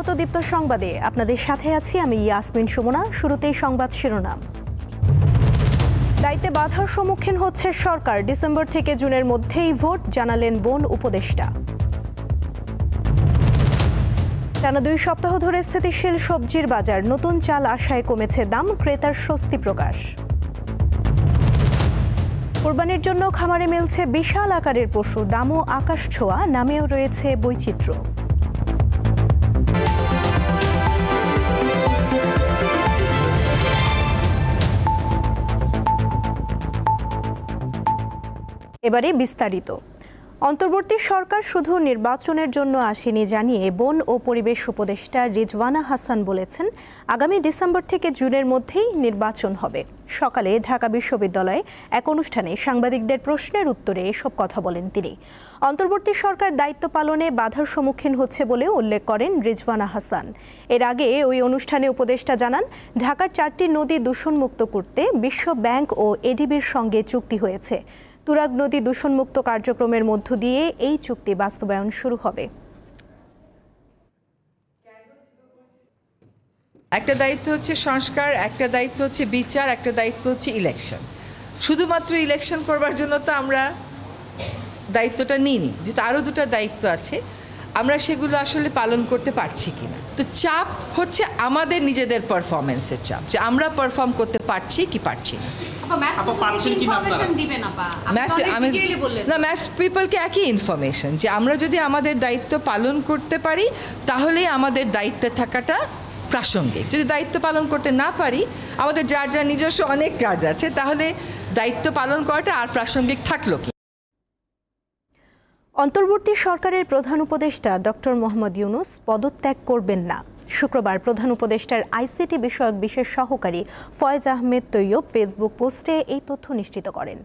স্বাগত দীপ্ত সংবাদে। আপনাদের সাথে আছি আমি ইয়াসমিন সুমনা। শুরুতেই সংবাদ শিরোনাম। দায়িত্বে বাধার সম্মুখীন হচ্ছে সরকার। ডিসেম্বর থেকে জুনের মধ্যেই ভোট, জানালেন বন উপদেষ্টা। টানা 2 সপ্তাহ ধরে স্থিতিশীল সবজির বাজার। নতুন চাল আশায় কমেছে দাম, ক্রেতার স্বস্তি প্রকাশ। কোরবানির জন্য খামারে মিলছে বিশাল আকারের পশু, দামও আকাশ ছোঁয়া, নামেও রয়েছে বৈচিত্র্য। এবারে বিস্তারিত। অন্তর্বর্তী সরকার শুধু নির্বাচনের জন্য আসেনি জানিয়ে বন ও পরিবেশ উপদেষ্টা রিজওয়ানা হাসান বলেছেন, আগামী ডিসেম্বর থেকে জুনের মধ্যেই নির্বাচন হবে। সকালে ঢাকা বিশ্ববিদ্যালয়ে এক অনুষ্ঠানে সাংবাদিকদের প্রশ্নের উত্তরে এসব কথা বলেন তিনি। অন্তর্বর্তী সরকার দায়িত্ব পালনে বাধার সম্মুখীন হচ্ছে বলে উল্লেখ করেন রিজওয়ানা হাসান। এর আগে ওই অনুষ্ঠানে উপদেষ্টা জানান, ঢাকার 4টি নদী দূষণমুক্ত করতে বিশ্ব ব্যাংক ও এডিবির সঙ্গে চুক্তি হয়েছে। তুরাগ নদী দূষণমুক্ত কার্যক্রমের মধ্য দিয়ে এই চুক্তি বাস্তবায়ন শুরু হবে। একটা দায়িত্ব হচ্ছে সংস্কার, একটা দায়িত্ব হচ্ছে বিচার, একটা দায়িত্ব হচ্ছে ইলেকশন। শুধুমাত্র ইলেকশন করবার জন্য তো আমরা দায়িত্বটা নিইনি, যেহেতু আরও 2টা দায়িত্ব আছে, আমরা সেগুলো আসলে পালন করতে পারছি কিনা। তো চাপ হচ্ছে আমাদের নিজেদের পারফরমেন্সের চাপ, যে আমরা পারফর্ম করতে পারছি কি পারছি না। ম্যাস পিপলকে একই ইনফরমেশন, যে আমরা যদি আমাদের দায়িত্ব পালন করতে পারি তাহলেই আমাদের দায়িত্বে থাকাটা প্রাসঙ্গিক। যদি দায়িত্ব পালন করতে না পারি, আমাদের যার যার নিজস্ব অনেক কাজ আছে, তাহলে দায়িত্ব পালন করাটা আর প্রাসঙ্গিক থাকলো কি। অন্তর্বর্তী সরকারের প্রধান উপদেষ্টা ডক্টর মোহাম্মদ ইউনূস পদত্যাগ করবেন না। শুক্রবার প্রধান উপদেষ্টার আইসিটি বিষয়ক বিশেষ সহকারী ফয়েজ আহমেদ তৈয়ব ফেসবুক পোস্টে এই তথ্য নিশ্চিত করেন।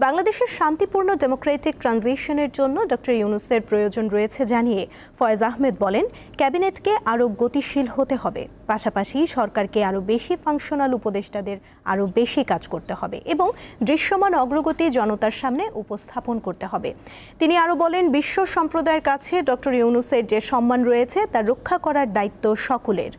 বাংলাদেশের শান্তিপূর্ণ ডেমোক্রেটিক ট্রানজিশনের জন্য ডক্টর ইউনূসের প্রয়োজন রয়েছে জানিয়ে ফয়েজ আহমেদ বলেন, ক্যাবিনেটকে আরও গতিশীল হতে হবে, পাশাপাশি সরকারকে আরও বেশি ফাংশনাল উপদেষ্টাদের আরও বেশি কাজ করতে হবে এবং দৃশ্যমান অগ্রগতি জনতার সামনে উপস্থাপন করতে হবে। তিনি আরও বলেন, বিশ্ব সম্প্রদায়ের কাছে ডক্টর ইউনূসের যে সম্মান রয়েছে তা রক্ষা করার দায়িত্ব সকলের।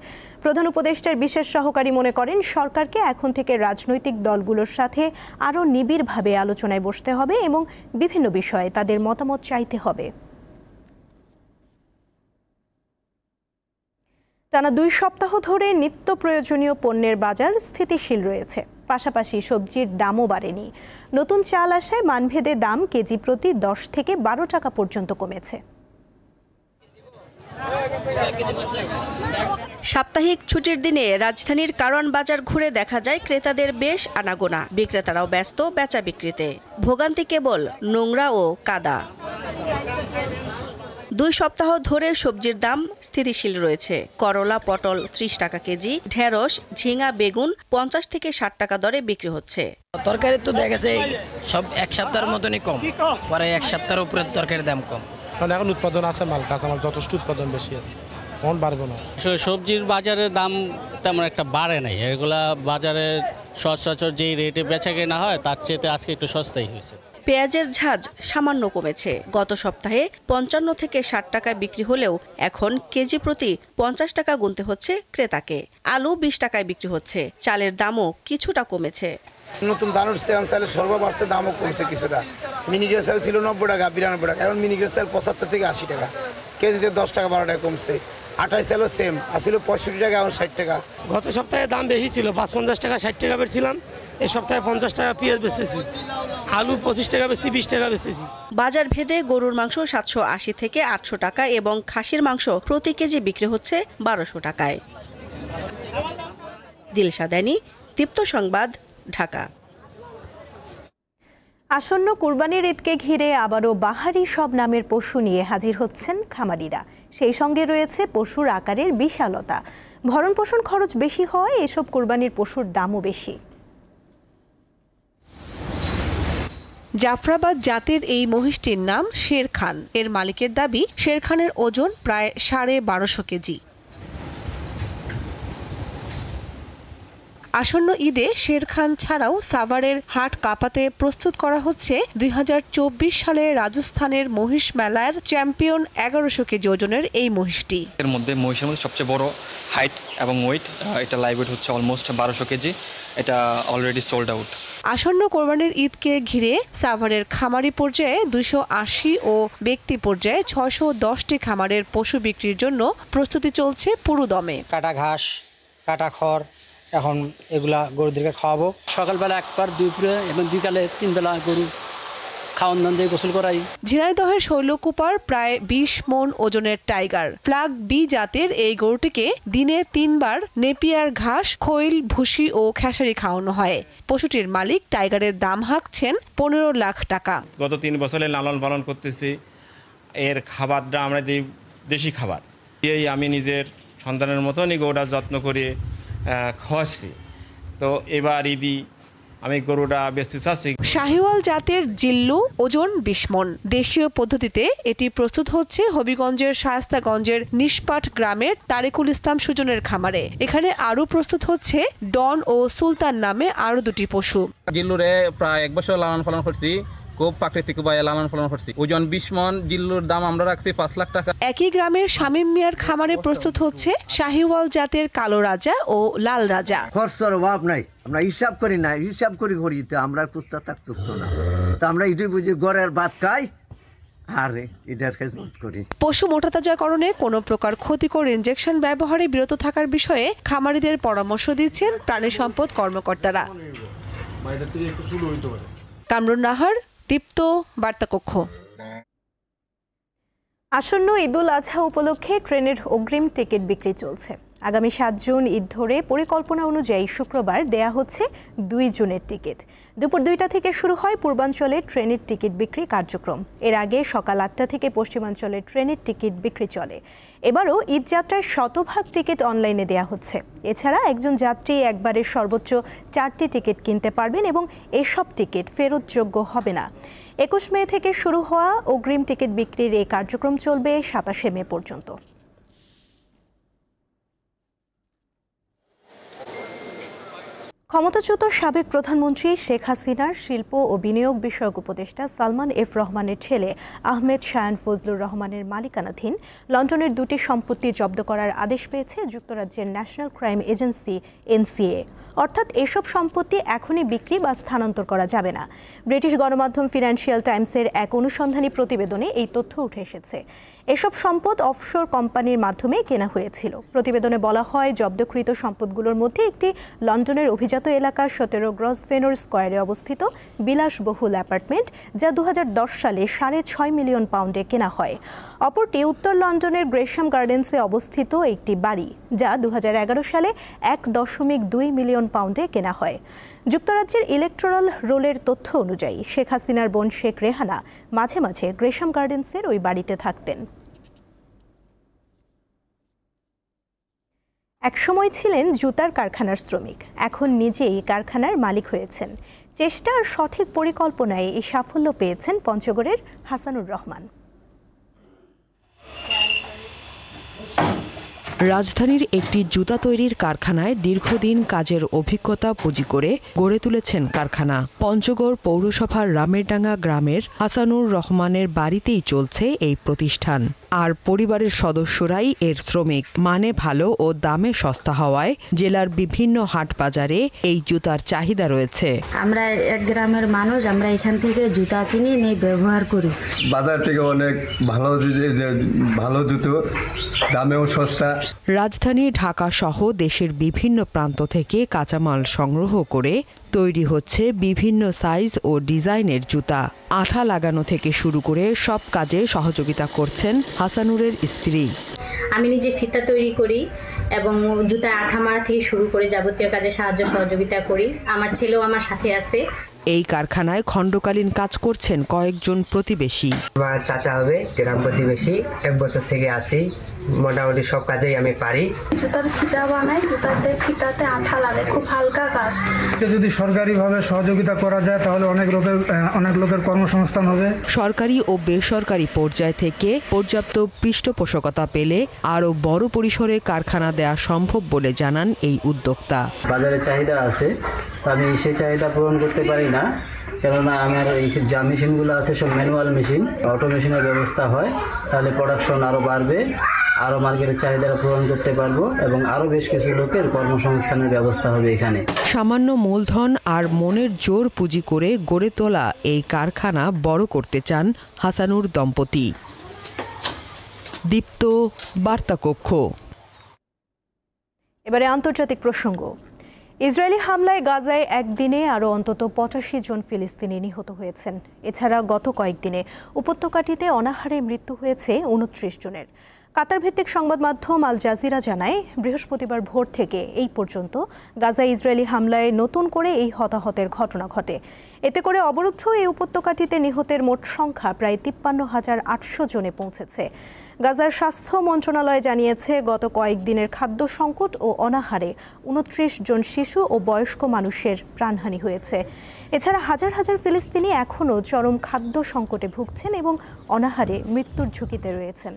প্রধান উপদেষ্টার বিশেষ সহকারী মনে করেন, সরকারকে এখন থেকে রাজনৈতিক দলগুলোর সাথে আরও নিবিড়ভাবে আলোচনায় বসতে হবে এবং বিভিন্ন বিষয়ে তাদের মতামত চাইতে হবে। টানা 2 সপ্তাহ ধরে নিত্য প্রয়োজনীয় পণ্যের বাজার স্থিতিশীল রয়েছে, পাশাপাশি সবজির দামও বাড়েনি। নতুন চাল আসায় মানভেদে দাম কেজি প্রতি 10 থেকে 12 টাকা পর্যন্ত কমেছে। সাপ্তাহিক ছুটির দিনে রাজধানীর কারওয়ান বাজার ঘুরে দেখা যায় ক্রেতাদের বেশ আনাগোনা, বিক্রেতারাও ব্যস্ত বেচা বিক্রিতে। ভোগান্তি কেবল নোংরা ও কাদা। 2 সপ্তাহ ধরে সবজির দাম স্থিতিশীল রয়েছে। করলা, পটল 30 টাকা কেজি, ঢেঁড়স, ঝিঙা, বেগুন 50 থেকে 60 টাকা দরে বিক্রি হচ্ছে। তরকারি তো দেখা গেছে সব 1 সপ্তাহের মতনই কম, পরে 1 সপ্তাহের উপরে তরকারির দাম কম। কারণ এখন উৎপাদন আছে, মাল কাঁচামাল যথেষ্ট উৎপাদন বেশি আছে, এখন বাড়বে না। সবজির বাজারের দাম তেমন একটা বাড়ে নাই, এগুলা বাজারে সচরাচর যেই রেটে বেচা কেনা হয় তার চেয়ে আজকে একটু সস্তাই হয়েছে। পেঁয়াজের ঝাঁজ সামান্য কমেছে। গত সপ্তাহে 55 থেকে 60 টাকায় বিক্রি হলেও এখন কেজি প্রতি 50 টাকা গুনতে হচ্ছে ক্রেতাকে। আলু 20 টাকায় বিক্রি হচ্ছে। চালের দামও কিছুটা কমেছে। নতুন দানুর চালের সর্ব বাড়ছে, দামও কমছে কিছুটা। মিনিকেট চাল ছিল 90 টাকা, 92 টাকা, এখন মিনিকেট চাল 75 থেকে 80 টাকা কেজিতে, 10 টাকা 12 টাকা কমছে। 28 চালও সেম, আসছিল 65 টাকা, এখন 60 টাকা। গত সপ্তাহে দাম বেশি ছিল, 55 টাকা 60 টাকা বেচছিলাম, এই সপ্তাহে 50 টাকা পেঁয়াজ বেচতেছি, আলু 25 টাকা বেচছি, 20 টাকা বেচতেছি। বাজার ভেদে গরুর মাংস 780 থেকে 800 টাকা এবং খাসির মাংস প্রতি কেজি বিক্রি হচ্ছে 1200 টাকায়। দিলশা দানি, দীপ্ত সংবাদ, ঢাকা। আসন্ন কুরবানির ঈদকে ঘিরে আবারও বাহারি সব নামের পশু নিয়ে হাজির হচ্ছেন খামারিরা। সেই সঙ্গে রয়েছে পশুর আকারের বিশালতা। ভরণ পোষণ খরচ বেশি হওয়ায় এসব কুরবানির পশুর দামও বেশি। জাফরাবাদ জাতের এই মহিষটির নাম শের খান। এর মালিকের দাবি, শের খানের ওজন প্রায় 1250 কেজি। আসন্ন ঈদে শেরখান ছাড়াও সাভারের হাট কাঁপাতে প্রস্তুত করা হচ্ছে 2024 সালে রাজস্থানের মহিষ মেলার চ্যাম্পিয়ন 1100 কেজি ওজনের এই মহিষটি। এর মধ্যে মহিষের মধ্যে সবচেয়ে বড় হাইট এবং ওয়েট, এটা লাইভ ওয়েট হচ্ছে অলমোস্ট 1200 কেজি। এটা অলরেডি সোল্ড আউট। আসন্ন কোরবানির ঈদকে ঘিরে সাভারের খামারি পর্যায়ে 280 ও ব্যক্তি পর্যায়ে 610টি খামারের পশু বিক্রির জন্য প্রস্তুতি চলছে পুরোদমে। কাটা ঘাস, কাটা খড়, এখন এগুলা গরুদেরকে খাওয়াবো। সকালবেলা একবার, দুপুরে এবং বিকালে 3 বেলা গরু খাওয়ান দান দিয়ে গোসল করাই। ঝিনাইদহের শৈলকুপার প্রায় 20 মণ ওজনের টাইগার ফ্ল্যাগ বি জাতের এই গরুটিকে দিনে 3 বার নেপিয়ার ঘাস, খৈল, ভুসি ও খেসারি খাওয়ানো হয়। পশুটির মালিক টাইগারের দাম হাঁকছেন 15 লাখ টাকা। গত 3 বছরে লালন পালন করতেছি। এর খাবারটা আমরা দিই দেশি খাবার। এই আমি নিজের সন্তানের মতনই গরুটা যত্ন করে খাওয়াচ্ছি। তো এবার ঈদি আমি গরুটা বেচতে চাচ্ছি। শাহিওয়াল জাতের জিল্লু, ওজন 20 মণ। দেশীয় পদ্ধতিতে এটি প্রস্তুত হচ্ছে হবিগঞ্জের শায়েস্তাগঞ্জের নিষ্পাট গ্রামের তারিকুল ইসলাম সুজনের খামারে। এখানে আরও প্রস্তুত হচ্ছে ডন ও সুলতান নামে আরও 2টি পশু। জিল্লুরে প্রায় 1 বছর লালন পালন করছি, খুব প্রাকৃতিক উপায়ে লালন পালন করছি। ওজন 20 মণ। জিল্লুর দাম আমরা রাখছি 5 লাখ টাকা। একই গ্রামের শামীম মিয়ার খামারে প্রস্তুত হচ্ছে শাহিওয়াল জাতের কালো রাজা ও লাল রাজা। খরচের অভাব নাই, আমরা হিসাব করি না, হিসাব করি তো আমরা পুস্তা থাকতো না। তো আমরা এটাই বুঝি গড়ের ভাত খাই আর এটার খেজমত করি। পশু মোটাতাজাকরণে কোনো প্রকার ক্ষতিকর ইনজেকশন ব্যবহারে বিরত থাকার বিষয়ে খামারিদের পরামর্শ দিচ্ছেন প্রাণী সম্পদ কর্মকর্তারা। কামরুন নাহার, দীপ্ত, বার্তাকক্ষ। আসন্ন ঈদুল আজহা উপলক্ষে ট্রেনের অগ্রিম টিকিট বিক্রি চলছে। আগামী 7 জুন ঈদ ধরে পরিকল্পনা অনুযায়ী শুক্রবার দেয়া হচ্ছে 2 জুনের টিকিট। দুপুর 2টা থেকে শুরু হয় পূর্বাঞ্চলের ট্রেনের টিকিট বিক্রি কার্যক্রম। এর আগে সকাল 8টা থেকে পশ্চিমাঞ্চলের ট্রেনের টিকিট বিক্রি চলে। এবারও ঈদ যাত্রায় 100% টিকিট অনলাইনে দেয়া হচ্ছে। এছাড়া একজন যাত্রী একবারে সর্বোচ্চ 4টি টিকিট কিনতে পারবেন এবং এসব টিকিট ফেরতযোগ্য হবে না। 21 মে থেকে শুরু হওয়া অগ্রিম টিকিট বিক্রির এই কার্যক্রম চলবে 27 মে পর্যন্ত। ক্ষমতাচ্যুত সাবেক প্রধানমন্ত্রী শেখ হাসিনার শিল্প ও বিনিয়োগ বিষয়ক উপদেষ্টা সালমান এফ রহমানের ছেলে আহমেদ শায়ান ফজলুর রহমানের মালিকানাধীন লন্ডনের 2টি সম্পত্তি জব্দ করার আদেশ পেয়েছে যুক্তরাজ্যের ন্যাশনাল ক্রাইম এজেন্সি এনসিএ। অর্থাৎ এসব সম্পত্তি এখনই বিক্রি বা স্থানান্তর করা যাবে না। ব্রিটিশ গণমাধ্যম ফিনান্সিয়াল টাইমসের এক অনুসন্ধানী প্রতিবেদনে এই তথ্য উঠে এসেছে। এসব সম্পদ অফশোর কোম্পানির মাধ্যমে কেনা হয়েছিল। প্রতিবেদনে বলা হয়, জব্দকৃত সম্পদগুলোর মধ্যে একটি লন্ডনের অভিজাত এলাকা 17 গ্রসভেনর স্কয়ারে অবস্থিত বিলাসবহুল অ্যাপার্টমেন্ট, যা 2010 সালে 6.5 মিলিয়ন পাউন্ডে কেনা হয়। অপরটি উত্তর লন্ডনের গ্রেশাম গার্ডেন্সে অবস্থিত একটি বাড়ি, যা 2011 সালে 1.2 মিলিয়ন পাউন্ডে কেনা হয়। যুক্তরাজ্যের ইলেকটোরাল রোলের তথ্য অনুযায়ী শেখ হাসিনার বোন শেখ রেহানা মাঝে মাঝে গ্রেশাম গার্ডেন্সের ওই বাড়িতে থাকতেন। একসময় ছিলেন জুতার কারখানার শ্রমিক, এখন নিজেই কারখানার মালিক হয়েছেন। চেষ্টা আর সঠিক পরিকল্পনায় এই সাফল্য পেয়েছেন পঞ্চগড়ের হাসানুর রহমান। রাজধানীর একটি জুতা তৈরির কারখানায় দীর্ঘদিন কাজের অভিজ্ঞতা পুঁজি করে গড়ে তুলেছেন কারখানা। পঞ্চগড় পৌরসভার রামেরডাঙ্গা গ্রামের হাসানুর রহমানের বাড়িতেই চলছে এই প্রতিষ্ঠান। আর পরিবারের সদস্যরাই এর শ্রমিক। মানে ভালো ও দামে সস্তা হওয়ায় জেলার বিভিন্ন হাট বাজারে এই জুতার চাহিদা রয়েছে। আমরা এক গ্রামের মানুষ, আমরা এখান থেকে জুতা কিনে নিয়ে ব্যবহার করি। বাজার থেকে অনেক ভালো জুতো, দামেও সস্তা। রাজধানী ঢাকা সহ দেশের বিভিন্ন প্রান্ত থেকে কাঁচামাল সংগ্রহ করে তৈরি হচ্ছে বিভিন্ন সাইজ ও ডিজাইনের জুতা। আঠা লাগানো থেকে শুরু করে সব কাজে সহযোগিতা করছেন হাসানুরের স্ত্রী। আমি নিজে ফিতা তৈরি করি এবং জুতা আঠা মারা থেকে শুরু করে যাবতীয় কাজে সাহায্য সহযোগিতা করি। আমার ছেলেও আমার সাথে আছে। এই কারখানায় খণ্ডকালীন কাজ করছেন কয়েকজন প্রতিবেশী। আমার চাচা হবে, গ্রাম প্রতিবেশী, 1 বছর থেকে আছি, মোটামুটি সব কাজেই আমি পারি। জুতার ফিতা বানাই, ফিতাতে আঠা লাগে, খুব হালকা কাজ। যদি সরকারিভাবে সহযোগিতা করা যায় তাহলে অনেক লোকের কর্মসংস্থান হবে। সরকারি ও বেসরকারি পর্যায় থেকে পর্যাপ্ত পৃষ্ঠপোষকতা পেলে আরও বড় পরিসরে কারখানা দেয়া সম্ভব বলে জানান এই উদ্যোক্তা। বাজারে চাহিদা আছে, আমি সেই চাহিদা পূরণ করতে পারি না, কেননা আমার এই যা মেশিনগুলো আছে সব ম্যানুয়াল মেশিন। অটো মেশিনের ব্যবস্থা হয় তাহলে প্রোডাকশন আরও বাড়বে, আরও মার্কেটের চাহিদা পূরণ করতে পারবো এবং আরও বেশ কিছু লোকের কর্মসংস্থানের ব্যবস্থা হবে এখানে। সামান্য মূলধন আর মনের জোর পুঁজি করে গড়ে তোলা এই কারখানা বড় করতে চান হাসানুর দম্পতি। দীপ্ত, বার্তা কক্ষ। এবারে আন্তর্জাতিক প্রসঙ্গ। ইসরায়েলি হামলায় গাজায় একদিনে আরও অন্তত 85 জন ফিলিস্তিনি নিহত হয়েছেন। এছাড়া গত কয়েকদিনে উপত্যকাটিতে অনাহারে মৃত্যু হয়েছে 29 জনের। কাতার ভিত্তিক সংবাদ মাধ্যম আল জাজিরা জানায়, বৃহস্পতিবার ভোর থেকে এই পর্যন্ত গাজায় ইসরায়েলি হামলায় নতুন করে এই হতাহতের ঘটনা ঘটে। এতে করে অবরুদ্ধ এই উপত্যকাটিতে নিহতের মোট সংখ্যা প্রায় 53,800 জনে পৌঁছেছে। গাজার স্বাস্থ্য মন্ত্রণালয় জানিয়েছে, গত কয়েকদিনের খাদ্য সংকট ও অনাহারে 29 জন শিশু ও বয়স্ক মানুষের প্রাণহানি হয়েছে। এছাড়া হাজার হাজার ফিলিস্তিনি এখনও চরম খাদ্য সংকটে ভুগছেন এবং অনাহারে মৃত্যুর ঝুঁকিতে রয়েছেন।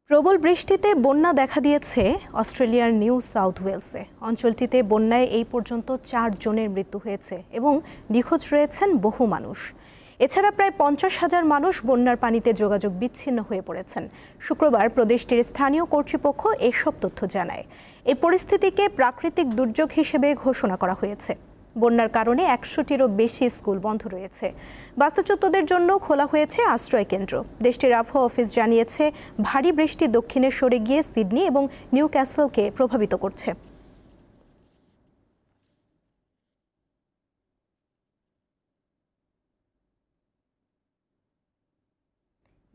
প্রবল বৃষ্টিতে বন্যা দেখা দিয়েছে অস্ট্রেলিয়ার নিউ সাউথ ওয়েলসে। অঞ্চলটিতে বন্যায় এই পর্যন্ত 4 জনের মৃত্যু হয়েছে এবং নিখোঁজ রয়েছেন বহু মানুষ। এছাড়া প্রায় 50,000 মানুষ বন্যার পানিতে যোগাযোগ বিচ্ছিন্ন হয়ে পড়েছেন। শুক্রবার প্রদেশটির স্থানীয় কর্তৃপক্ষ এসব তথ্য জানায়। এই পরিস্থিতিকে প্রাকৃতিক দুর্যোগ হিসেবে ঘোষণা করা হয়েছে। বন্যার কারণে 100টিরও বেশি স্কুল বন্ধ রয়েছে। বাস্তুচ্যুতদের জন্য খোলা হয়েছে আশ্রয় কেন্দ্র। দেশটির আবহাওয়া অফিস জানিয়েছে, ভারী বৃষ্টি দক্ষিণে সরে গিয়ে সিডনি এবং নিউ ক্যাসেলকে প্রভাবিত করছে।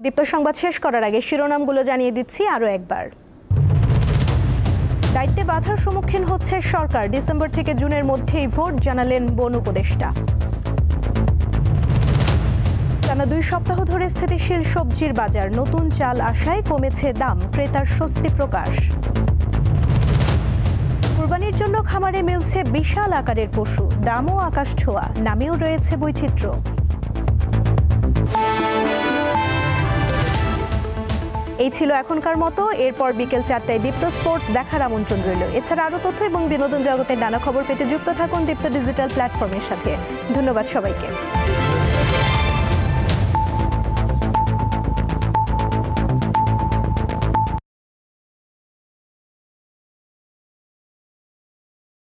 দীপ্ত সংবাদ শেষ করার আগে শিরোনামগুলো জানিয়ে দিচ্ছি আরও একবার। দায়িত্বে বাধার সম্মুখীন হচ্ছে সরকার, ডিসেম্বর থেকে জুনের মধ্যেই ভোট, জানালেন বন উপদেষ্টা। টানা 2 সপ্তাহ ধরে স্থিতিশীল সবজির বাজার, নতুন চাল আসায় কমেছে দাম, ক্রেতার স্বস্তি প্রকাশ। কুরবানির জন্য খামারে মিলছে বিশাল আকারের পশু, দামও আকাশ ছোঁয়া, নামেও রয়েছে বৈচিত্র্য। এই ছিল এখনকার মতো। এরপর বিকেল 4টায় দীপ্ত স্পোর্টস দেখার আমন্ত্রণ রইল। এছাড়া আরও তথ্য এবং বিনোদন জগতের নানা খবর পেতে যুক্ত থাকুন দীপ্ত ডিজিটাল প্ল্যাটফর্মের সাথে। ধন্যবাদ সবাইকে।